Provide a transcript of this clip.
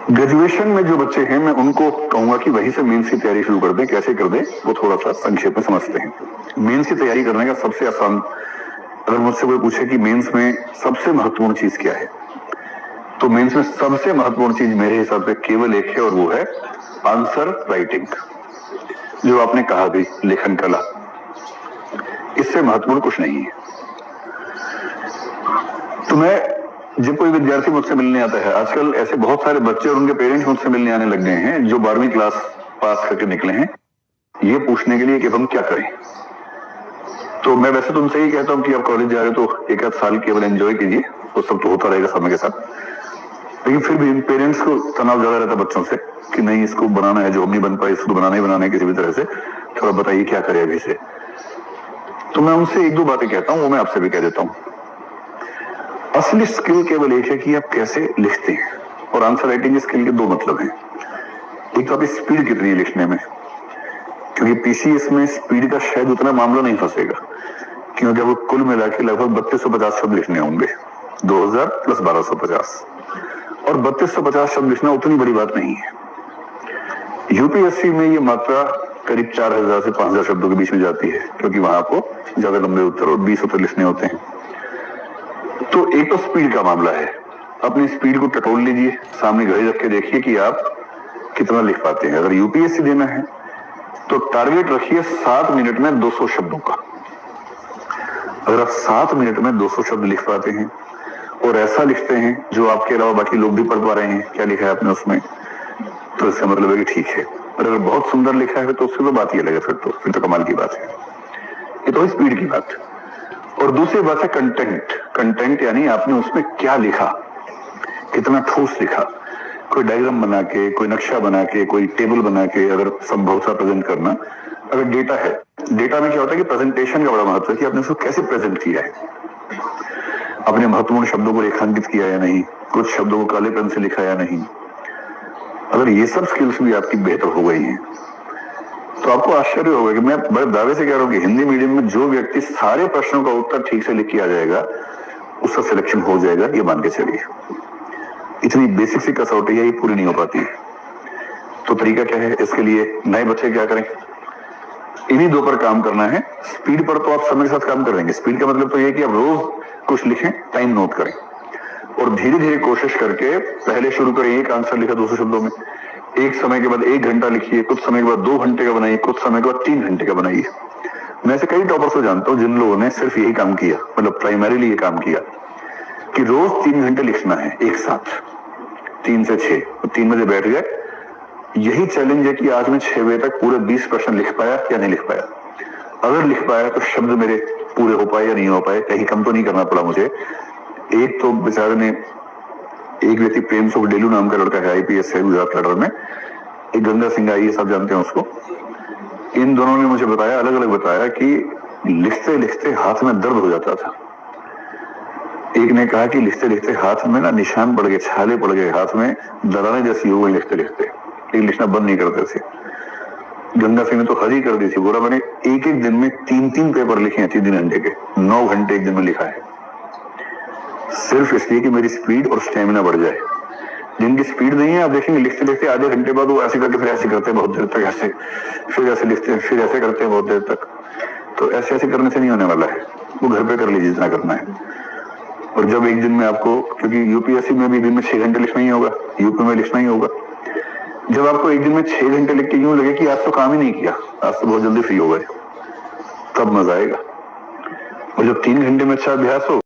Graduation में जो बच्चे हैं मैं उनको कहूंगा कि वहीं से मेंस की तैयारी शुरू कर दें। कैसे कर दें वो थोड़ा सा संक्षेप में समझते हैं। मेंस की तैयारी करने का सबसे आसान, अगर मुझसे कोई पूछे कि मेंस में सबसे महत्वपूर्ण चीज क्या है, तो मेंस में सबसे महत्वपूर्ण चीज मेरे हिसाब से केवल एक है, और वो है आंसर राइटिंग। जो आपने कहा भी, लेखन कला, इससे महत्वपूर्ण कुछ नहीं है। तो मैं, जब कोई विद्यार्थी मुझसे मिलने आता है, आजकल ऐसे बहुत सारे बच्चे और उनके पेरेंट्स मुझसे मिलने आने लग गए हैं जो 12वीं क्लास पास करके निकले हैं, ये पूछने के लिए कि हम क्या करें। तो मैं वैसे तो उनसे ही कहता हूं कि आप कॉलेज जा रहे हो तो एक आध साल केवल एंजॉय कीजिए, वो सब तो होता रहेगा समय के साथ। लेकिन फिर भी पेरेंट्स को तनाव ज्यादा रहता है बच्चों से कि नहीं, इसको बनाना है, जो हम नहीं बन पाए इसको बनाना ही बनाना है किसी भी तरह से, थोड़ा बताइए क्या करें अभी से। तो मैं उनसे एक दो बातें कहता हूं, वो मैं आपसे भी कह देता हूं। असली स्किल केवल एक है कि आप कैसे लिखते हैं, और आंसर राइटिंग स्किल के दो मतलब हैं। एक तो आपकी स्पीड कितनी है लिखने में, क्योंकि पीसीएस में स्पीड का शायद उतना मामला नहीं फंसेगा, क्योंकि आपको कुल मिला के लगभग 3250 शब्द लिखने होंगे, 2000 प्लस 1250, और 3250 शब्द लिखना उतनी बड़ी बात नहीं है। यूपीएससी में ये मात्रा करीब 4000 से 5000 शब्दों के बीच में जाती है, क्योंकि वहां आपको ज्यादा लंबे उत्तर और 20 उत्तर लिखने होते हैं। तो एक तो स्पीड का मामला है, अपनी स्पीड को टटोल लीजिए, सामने घड़ी रख के देखिए कि आप कितना लिख पाते हैं। अगर यूपीएससी देना है तो टारगेट रखिए 7 मिनट में 200 शब्दों का। अगर आप 7 मिनट में 200 शब्द लिख पाते हैं और ऐसा लिखते हैं जो आपके अलावा बाकी लोग भी पढ़ पा रहे हैं, क्या लिखा है आपने उसमें, तो इसका मतलब है कि ठीक है। और अगर बहुत सुंदर लिखा है तो उसकी तो बात ही अलग है, फिर तो कमाल की बात है। ये तो है स्पीड की बात। और दूसरी बात है कंटेंट। कंटेंट यानी आपने उसमें क्या लिखा, कितना ठोस लिखा। कोई डायग्राम बना के, कोई नक्शा बना के, कोई टेबल बना के अगर संभव सा प्रेजेंट करना। अगर डेटा है, डेटा में क्या होता है कि प्रेजेंटेशन का बड़ा महत्व है कि आपने उसको कैसे प्रेजेंट किया है, अपने महत्वपूर्ण शब्दों को रेखांकित किया या नहीं, कुछ शब्दों को काले पेन से लिखा या नहीं। अगर ये सब स्किल्स भी आपकी बेहतर हो गई हैं तो आपको आश्चर्य होगा कि मैं बड़े दावे से कह रहा हूं कि हिंदी मीडियम में जो व्यक्ति सारे प्रश्नों का उत्तर ठीक से लिख के आ जाएगा उसका सिलेक्शन हो जाएगा, ये मान के चलिए। इतनी बेसिक सी कसौटी है, ये पूरी नहीं हो पाती। तो तरीका क्या है इसके लिए, नए बच्चे क्या करें, इन्हीं दो पर काम करना है। स्पीड पर तो आप समय के साथ काम कर लेंगे। स्पीड का मतलब तो ये कि आप रोज कुछ लिखें, टाइम नोट करें, और धीरे धीरे कोशिश करके पहले शुरू करें एक आंसर लिखा 200 शब्दों में, एक समय के बाद 1 घंटा लिखिए, कुछ समय के बाद 2 घंटे का बनाइए, कुछ समय के बाद 3 घंटे का बनाइए। मैं ऐसे कई टॉपर्स को जानता हूं जिन लोगों ने सिर्फ यही काम किया, मतलब प्राइमरीली ये काम किया कि रोज 3 घंटे लिखना है एक साथ, 3 से 6, 3 बजे बैठ गए। यही चैलेंज है कि आज मैं 6 बजे तक पूरे 20 प्रश्न लिख पाया या नहीं लिख पाया। अगर लिख पाया तो शब्द मेरे पूरे हो पाए या नहीं हो पाए, कहीं कम तो नहीं करना पड़ा मुझे। एक तो बेचारे ने, एक व्यक्ति प्रेम सुख डेलू नाम का लड़का है, आईपीएस है गुजरात कैडर में, एक गंगा सिंह आई, सब जानते हैं उसको। इन दोनों ने मुझे बताया, अलग अलग बताया कि लिखते लिखते हाथ में दर्द हो जाता था। एक ने कहा कि लिखते लिखते हाथ में ना निशान पड़ गए, छाले पड़ गए हाथ में, दरारें जैसी हो गई लिखते लिखते, लेकिन लिखना बंद नहीं करते थे। गंगा सिंह ने तो हद ही कर दी थी, बोला मैंने एक एक दिन में 3-3 पेपर लिखे हैं, 3 घंटे के, 9 घंटे एक दिन में लिखा है, सिर्फ इसलिए कि मेरी स्पीड और स्टेमिना बढ़ जाए। जिनकी स्पीड नहीं है आप देखेंगे लिखते लिखते आधे घंटे बाद वो ऐसे करके फिर ऐसे करते हैं बहुत देर तक, ऐसे फिर ऐसे लिखते हैं, फिर ऐसे करते हैं बहुत देर तक। तो ऐसे ऐसे करने से नहीं होने वाला है, वो घर पे कर लीजिए जितना करना है। और जब एक दिन में आपको, क्योंकि यूपीएससी में भी दिन में 6 घंटे लिखना ही होगा, यूपी में लिखना ही होगा, जब आपको एक दिन में 6 घंटे लिख के यूं लगे कि आज तो काम ही नहीं किया, आज तो बहुत जल्दी फ्री हो गए, तब मजा आएगा। और जब 3 घंटे में अच्छा अभ्यास हो